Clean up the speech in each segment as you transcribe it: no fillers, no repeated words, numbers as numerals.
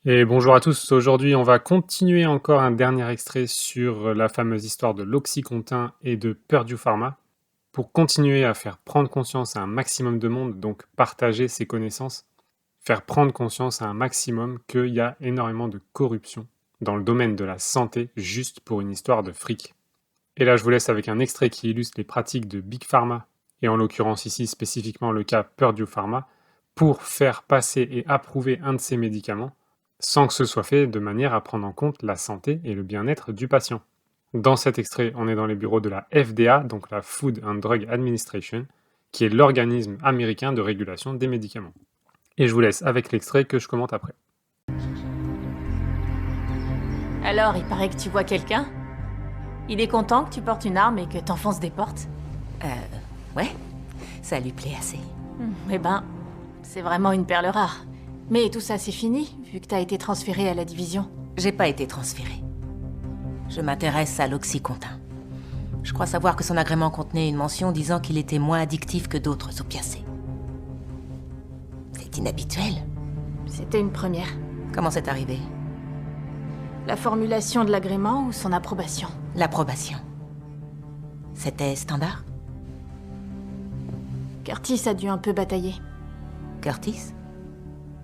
Et bonjour à tous, aujourd'hui on va continuer encore un dernier extrait sur la fameuse histoire de l'Oxycontin et de Purdue Pharma, pour continuer à faire prendre conscience à un maximum de monde, donc partager ses connaissances, faire prendre conscience à un maximum qu'il y a énormément de corruption dans le domaine de la santé juste pour une histoire de fric. Et là je vous laisse avec un extrait qui illustre les pratiques de Big Pharma, et en l'occurrence ici spécifiquement le cas Purdue Pharma, pour faire passer et approuver un de ces médicaments, sans que ce soit fait de manière à prendre en compte la santé et le bien-être du patient. Dans cet extrait, on est dans les bureaux de la FDA, donc la Food and Drug Administration, qui est l'organisme américain de régulation des médicaments. Et je vous laisse avec l'extrait que je commente après. Alors, il paraît que tu vois quelqu'un? Il est content que tu portes une arme et que t'enfonces des portes? Ouais, ça lui plaît assez. Eh ben, c'est vraiment une perle rare. Mais tout ça, c'est fini, vu que t'as été transféré à la division. J'ai pas été transférée. Je m'intéresse à l'Oxycontin. Je crois savoir que son agrément contenait une mention disant qu'il était moins addictif que d'autres opiacés. C'est inhabituel. C'était une première. Comment c'est arrivé? La formulation de l'agrément ou son approbation? L'approbation. C'était standard? Curtis a dû un peu batailler. Curtis?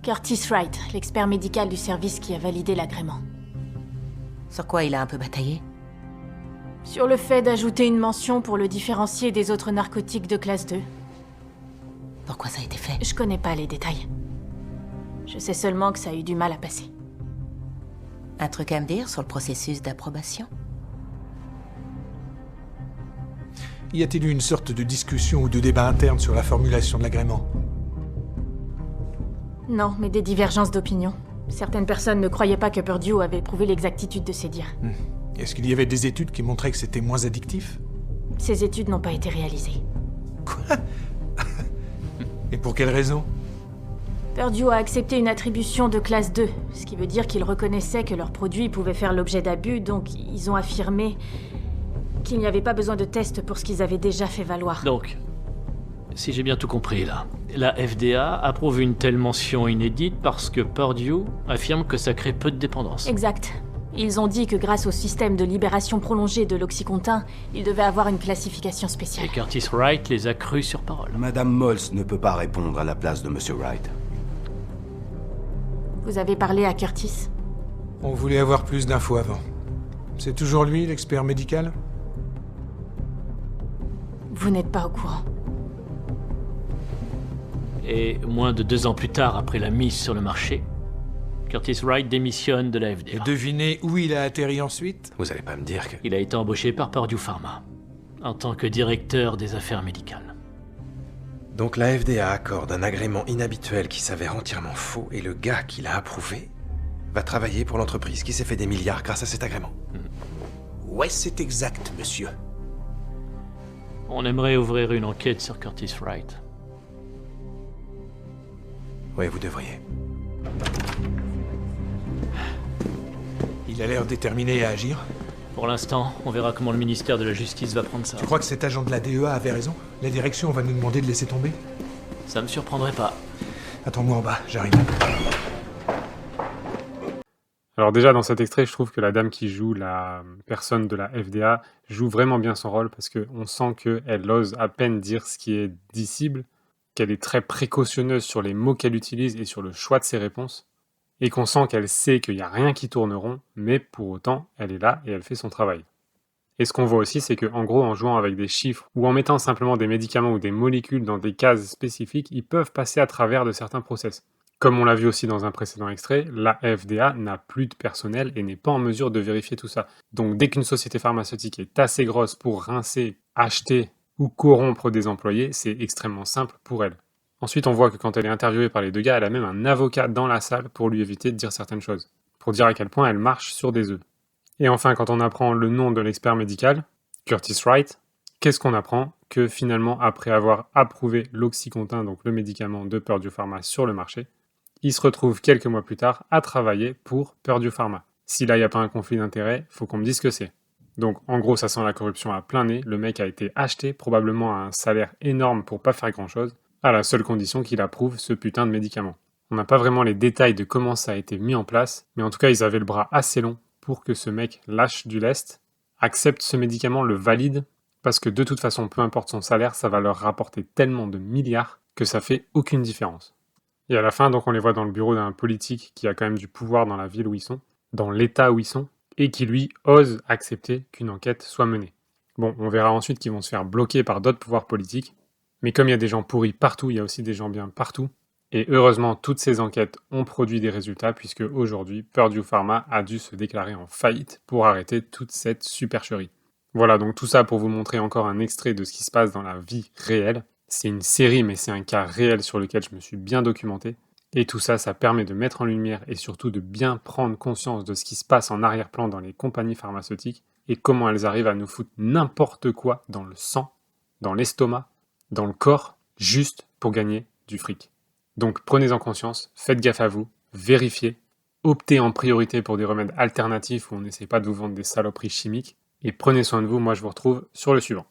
Curtis Wright, l'expert médical du service qui a validé l'agrément. Sur quoi il a un peu bataillé? Sur le fait d'ajouter une mention pour le différencier des autres narcotiques de classe 2. Pourquoi ça a été fait? Je connais pas les détails. Je sais seulement que ça a eu du mal à passer. Un truc à me dire sur le processus d'approbation? Y a-t-il eu une sorte de discussion ou de débat interne sur la formulation de l'agrément? Non, mais des divergences d'opinion. Certaines personnes ne croyaient pas que Purdue avait prouvé l'exactitude de ses dires. Est-ce qu'il y avait des études qui montraient que c'était moins addictif? Ces études n'ont pas été réalisées. Quoi? Et pour quelle raison? Purdue a accepté une attribution de classe 2, ce qui veut dire qu'ils reconnaissaient que leurs produits pouvaient faire l'objet d'abus, donc ils ont affirmé qu'il n'y avait pas besoin de tests pour ce qu'ils avaient déjà fait valoir. Donc, si j'ai bien tout compris là, la FDA approuve une telle mention inédite parce que Purdue affirme que ça crée peu de dépendance. Exact. Ils ont dit que grâce au système de libération prolongée de l'Oxycontin, ils devaient avoir une classification spéciale. Et Curtis Wright les a crus sur parole. Madame Mols ne peut pas répondre à la place de Monsieur Wright. Vous avez parlé à Curtis? On voulait avoir plus d'infos avant. C'est toujours lui, l'expert médical? Vous n'êtes pas au courant. Et moins de 2 ans plus tard, après la mise sur le marché, Curtis Wright démissionne de la Et FDA. devinez où il a atterri ensuite? Vous allez pas me dire que... Il a été embauché par Purdue Pharma, en tant que directeur des affaires médicales. Donc la FDA accorde un agrément inhabituel qui s'avère entièrement faux et le gars qui l'a approuvé va travailler pour l'entreprise qui s'est fait des milliards grâce à cet agrément. Ouais, c'est exact, monsieur. On aimerait ouvrir une enquête sur Curtis Wright. Oui, vous devriez. Il a l'air déterminé à agir. Pour l'instant, on verra comment le ministère de la Justice va prendre ça. Tu crois que cet agent de la DEA avait raison? La direction va nous demander de laisser tomber? Ça me surprendrait pas. Attends-moi en bas, j'arrive. Alors déjà dans cet extrait, je trouve que la dame qui joue la personne de la FDA joue vraiment bien son rôle parce qu'on sent qu'elle ose à peine dire ce qui est dissible, qu'elle est très précautionneuse sur les mots qu'elle utilise et sur le choix de ses réponses, et qu'on sent qu'elle sait qu'il n'y a rien qui tourne rond, mais pour autant, elle est là et elle fait son travail. Et ce qu'on voit aussi, c'est qu'en gros, en jouant avec des chiffres ou en mettant simplement des médicaments ou des molécules dans des cases spécifiques, ils peuvent passer à travers de certains process. Comme on l'a vu aussi dans un précédent extrait, la FDA n'a plus de personnel et n'est pas en mesure de vérifier tout ça. Donc dès qu'une société pharmaceutique est assez grosse pour rincer, acheter ou corrompre des employés, c'est extrêmement simple pour elle. Ensuite, on voit que quand elle est interviewée par les deux gars, elle a même un avocat dans la salle pour lui éviter de dire certaines choses, pour dire à quel point elle marche sur des œufs. Et enfin, quand on apprend le nom de l'expert médical, Curtis Wright, qu'est-ce qu'on apprend? Que finalement, après avoir approuvé l'Oxycontin, donc le médicament de Purdue Pharma sur le marché, il se retrouve quelques mois plus tard à travailler pour Purdue Pharma. Si là, il n'y a pas un conflit d'intérêts, faut qu'on me dise ce que c'est. Donc, en gros, ça sent la corruption à plein nez. Le mec a été acheté, probablement à un salaire énorme pour pas faire grand-chose, à la seule condition qu'il approuve ce putain de médicament. On n'a pas vraiment les détails de comment ça a été mis en place, mais en tout cas, ils avaient le bras assez long pour que ce mec lâche du lest, accepte ce médicament, le valide, parce que de toute façon, peu importe son salaire, ça va leur rapporter tellement de milliards que ça fait aucune différence. Et à la fin, donc, on les voit dans le bureau d'un politique qui a quand même du pouvoir dans la ville où ils sont, dans l'état où ils sont, et qui lui ose accepter qu'une enquête soit menée. Bon, on verra ensuite qu'ils vont se faire bloquer par d'autres pouvoirs politiques, mais comme il y a des gens pourris partout, il y a aussi des gens bien partout, et heureusement, toutes ces enquêtes ont produit des résultats, puisque aujourd'hui, Purdue Pharma a dû se déclarer en faillite pour arrêter toute cette supercherie. Voilà, donc tout ça pour vous montrer encore un extrait de ce qui se passe dans la vie réelle. C'est une série, mais c'est un cas réel sur lequel je me suis bien documenté. Et tout ça, ça permet de mettre en lumière et surtout de bien prendre conscience de ce qui se passe en arrière-plan dans les compagnies pharmaceutiques et comment elles arrivent à nous foutre n'importe quoi dans le sang, dans l'estomac, dans le corps, juste pour gagner du fric. Donc prenez-en conscience, faites gaffe à vous, vérifiez, optez en priorité pour des remèdes alternatifs où on n'essaie pas de vous vendre des saloperies chimiques, et prenez soin de vous, moi je vous retrouve sur le suivant.